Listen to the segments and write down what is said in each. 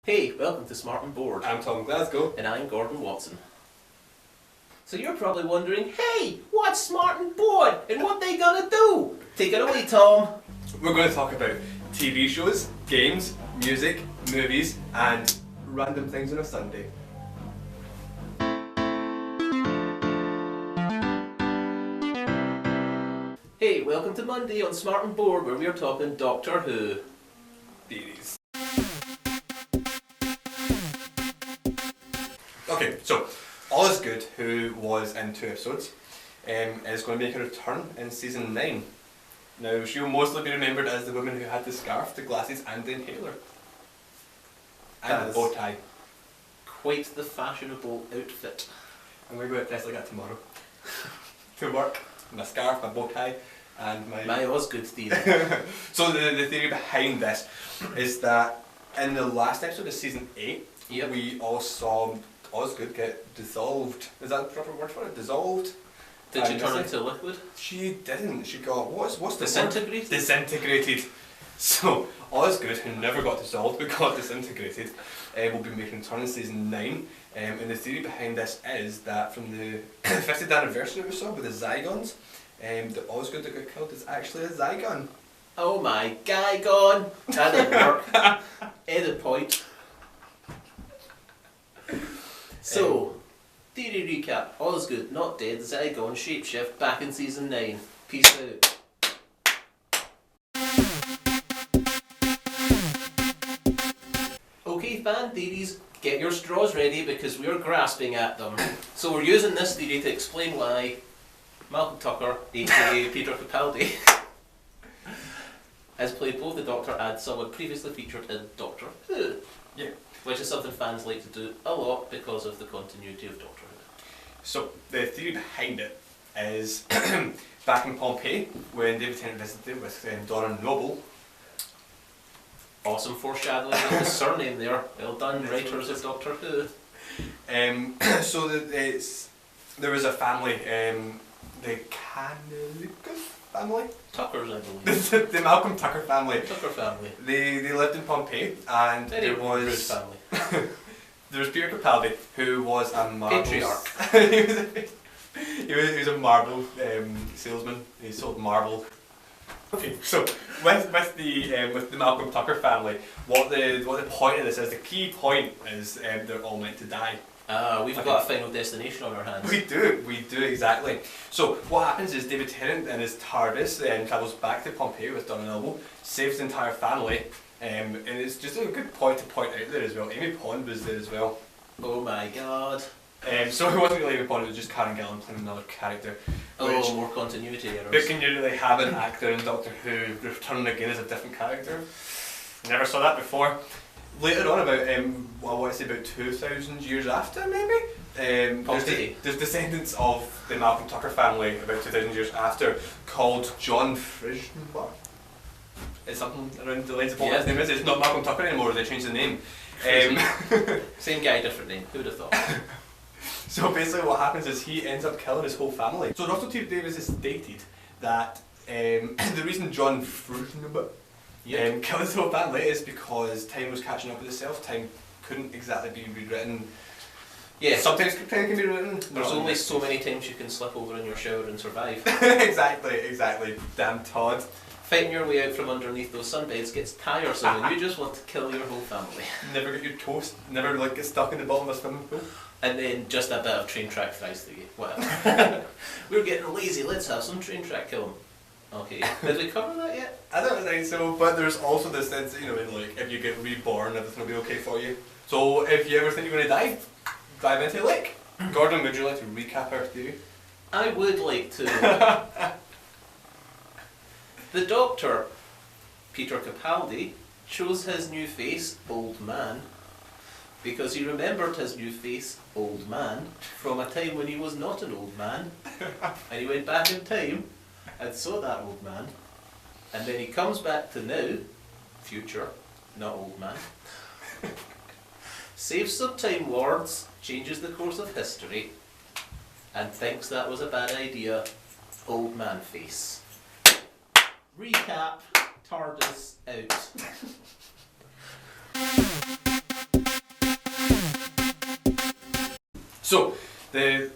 Hey, welcome to Smart and Bored. I'm Tom Glasgow. And I'm Gordon Watson. So you're probably wondering, hey, what's Smart and Bored and what they gonna do? Take it away, Tom. We're going to talk about TV shows, games, music, movies, and random things on a Sunday. Hey, welcome to Monday on Smart and Bored, where we are talking Doctor Who. Theories. Okay, so Osgood, who was in 2 episodes, is going to make a return in season 9. Now, she'll mostly be remembered as the woman who had the scarf, the glasses, and the inhaler. And the bow tie. Quite the fashionable outfit. I'm going to go dress like that tomorrow. To work. My scarf, my bow tie, and my Osgood theory. So the theory behind this is that in the last episode of season 8, yep, we all saw Osgood get dissolved. Is that the proper word for it? Dissolved? Did she turn into liquid? She didn't. She got, what's the disintegrated? Word? Disintegrated. So Osgood, who never got dissolved but got disintegrated, will be making a return in season 9. And the theory behind this is that from the 50th anniversary we saw with the Zygons, the Osgood that got killed is actually a Zygon. Oh my Zygon! That didn't work. Edit point. So, theory recap. Osgood, not dead, Zygon, shapeshift, back in season 9. Peace out. Okay, fan theories, get your straws ready because we're grasping at them. So we're using this theory to explain why Malcolm Tucker, aka Peter Capaldi, has played both the Doctor and someone previously featured in Doctor Who. Yeah. Which is something fans like to do a lot because of the continuity of Doctor Who. So the theory behind it is back in Pompeii when David Tennant visited with Donna Noble. Awesome foreshadowing of the surname there. Well done, writers of Doctor Who. So there was a family, the Canalicus family? Tuckers, I believe. The Malcolm Tucker family. Tucker family. They lived in Pompeii, and Very there was... rude family. There was Peter Capaldi, who was a marble... Patriarch. he was a marble salesman. He sold marble. Okay, so with the Malcolm Tucker family, what the point of this is, the key point is they're all meant to die. We've got a final destination on our hands. We do exactly. So what happens is David Tennant and his TARDIS travels back to Pompeii with Donna Noble, saves the entire family, and it's just a good point to point out there as well. Amy Pond was there as well. Oh my god. So it wasn't really Amy Pond, it was just Karen Gillan playing another character. Oh, more continuity errors. But can you really have an actor in Doctor Who returning again as a different character? Never saw that before. Later on, about I want to say about 2,000 years after, maybe. There's descendants of the Malcolm Tucker family about 2,000 years after called John Frischenbach. It's something around the lines of what his name is. It's not Malcolm Tucker anymore. They changed the name. Same guy, different name. Who would have thought? So basically, what happens is he ends up killing his whole family. So Russell T Davies has stated that the reason John Frischenbach killed his whole family is because time was catching up with itself. Time couldn't exactly be rewritten. Yeah. Sometimes time can be rewritten. There's only so many times you can slip over in your shower and survive. Exactly. Damn Todd. Fighting your way out from underneath those sunbeds gets tiresome and you just want to kill your whole family. Never get your toast. Never get stuck in the bottom of a swimming pool. And then just a bit of train track thrice the game. Well, we're getting lazy. Let's have some train track kill 'em. Okay, did we cover that yet? I don't think so, but there's also this sense, like if you get reborn, everything will be okay for you. So if you ever think you're going to die, dive into a lake. Gordon, would you like to recap our theory? I would like to. The Doctor, Peter Capaldi, chose his new face, Old Man, because he remembered his new face, Old Man, from a time when he was not an old man, and he went back in time and saw that old man, and then he comes back to now, future, not old man, saves some Time Lords, changes the course of history, and thinks that was a bad idea, old man face. Recap, TARDIS out. So, the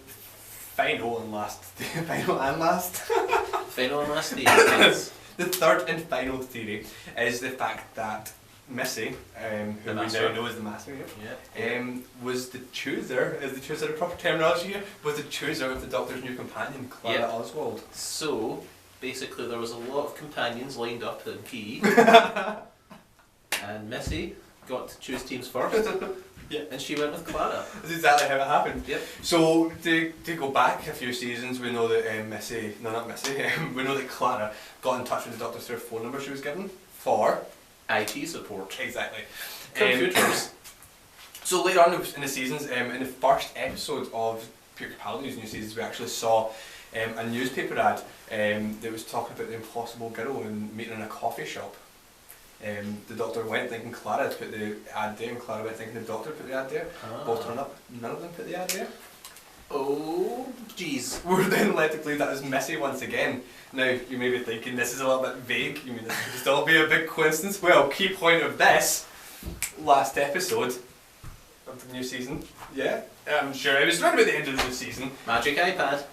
final and last Final and last theory, yes. the third and final theory is the fact that Missy, who we now know as the master here, was the chooser, is the chooser the proper terminology here, was the chooser of the Doctor's new companion, Clara Osgood. So, basically there was a lot of companions lined up in PE, and Missy got to choose teams first, and she went with Clara. That's exactly how it happened. Yep. So, to go back a few seasons, we know that we know that Clara got in touch with the Doctor through a phone number she was given for IT support. Exactly. Computers. So later on in the seasons, in the first episode of Peter Capaldi's new seasons, we actually saw a newspaper ad that was talking about the impossible girl and meeting in a coffee shop. The Doctor went thinking Clara had put the ad there, and Clara went thinking the Doctor put the ad there. Both turned up, none of them put the ad there. Oh, jeez. We're then led to believe that was Missy once again. Now, you may be thinking this is a little bit vague, you mean this could still be a big coincidence? Well, key point of this last episode of the new season, I'm sure it was right about the end of the new season. Magic iPad.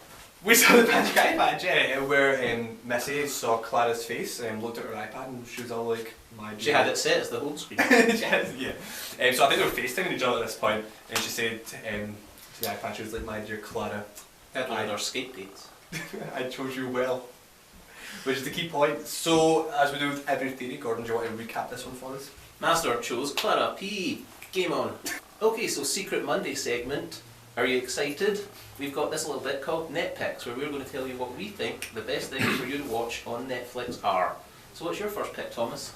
We saw the magic iPad, where Missy saw Clara's face and looked at her iPad and she was all like, my dear. She had it set as the home screen. So I think they were FaceTiming each other at this point, and she said to the iPad, she was like, my dear Clara, Had one of their Skype dates. I chose you well. Which is the key point. So, as we do with every theory, Gordon, do you want to recap this one for us? Master chose Clara P. Game on. Okay, so Secret Monday segment. Are you excited? We've got this little bit called Netpix, where we're going to tell you what we think the best things for you to watch on Netflix are. So what's your first pick, Thomas?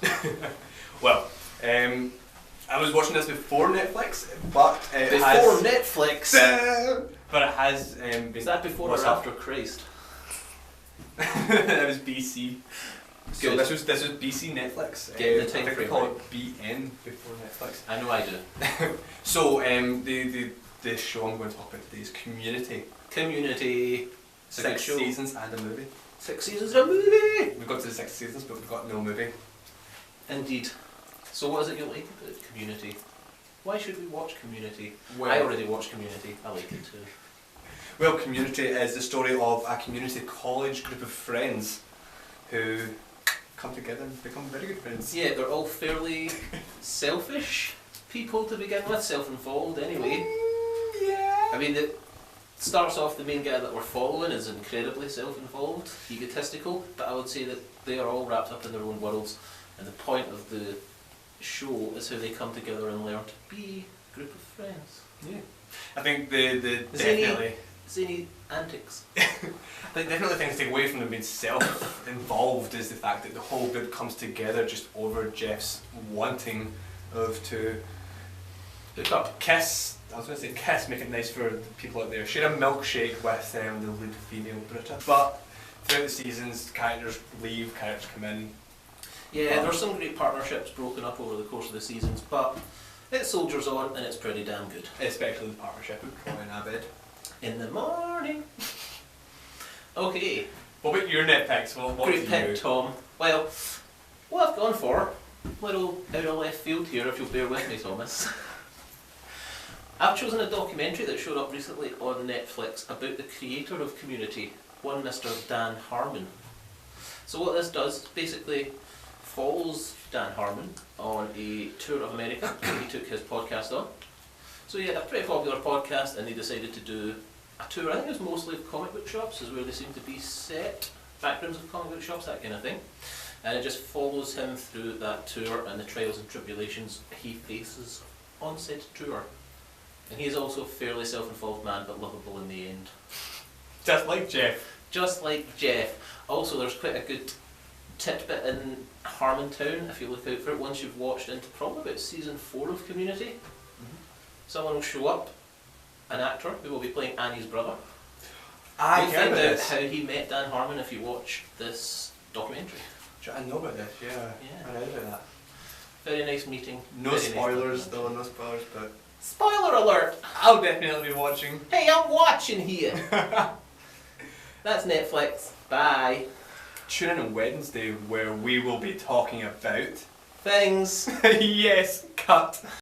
Well, I was watching this before Netflix, but Netflix? But it has Is that before or after Christ? That was BC. So Good. this was BC Netflix. Get the I time think they frame call right. it BN before Netflix. I know I do. So the show I'm going to talk about today is Community. Community. It's a good 6 show. seasons and a movie. 6 seasons and a movie! We've got to the 6 seasons, but we've got no movie. Indeed. So what is it you like about Community? Why should we watch Community? Well, I already watch Community. I like it too. Well, Community is the story of a community college group of friends who come together and become very good friends. Yeah, they're all fairly selfish people to begin with, self-involved anyway. Yeah. I mean, it starts off the main guy that we're following is incredibly self-involved, egotistical, but I would say that they are all wrapped up in their own worlds, and the point of the show is how they come together and learn to be a group of friends. Yeah. I think the definitely Zany antics. I think definitely things to take away from them being self-involved is the fact that the whole group comes together just over Jeff's wanting of to Hook up. kiss. I was going to say kiss, make it nice for the people out there. Share a milkshake with the lead female Britta. But throughout the seasons, characters leave, characters come in. Yeah, there's some great partnerships broken up over the course of the seasons, but it soldiers on and it's pretty damn good. Especially the partnership with Troy and Abed. In the morning. Okay. What about your Netpix? Well, what Great do pick, you? Tom. Well, what I've gone for, little out of left field here, if you'll bear with me, Thomas. I've chosen a documentary that showed up recently on Netflix about the creator of Community, one Mr. Dan Harmon. So what this does basically follows Dan Harmon on a tour of America that he took his podcast on. So he had a pretty popular podcast and they decided to do a tour. I think it was mostly of comic book shops, is where they seem to be set, backgrounds of comic book shops, that kind of thing. And it just follows him through that tour and the trials and tribulations he faces on said tour. And he is also a fairly self-involved man, but lovable in the end. Just like Jeff. Just like Jeff. Also, there's quite a good tidbit in Harmontown, if you look out for it, once you've watched into probably about season 4 of Community. Someone will show up, an actor who will be playing Annie's brother. I You'll heard find about out this. how he met Dan Harmon if you watch this documentary. I know about this, yeah. Yeah. I read about that. Very nice meeting. No very nice spoilers, documentary. though, no spoilers, but Spoiler alert! I'll definitely be watching. Hey, I'm watching here! That's Netflix. Bye. Tune in on Wednesday where we will be talking about Things. yes, cut.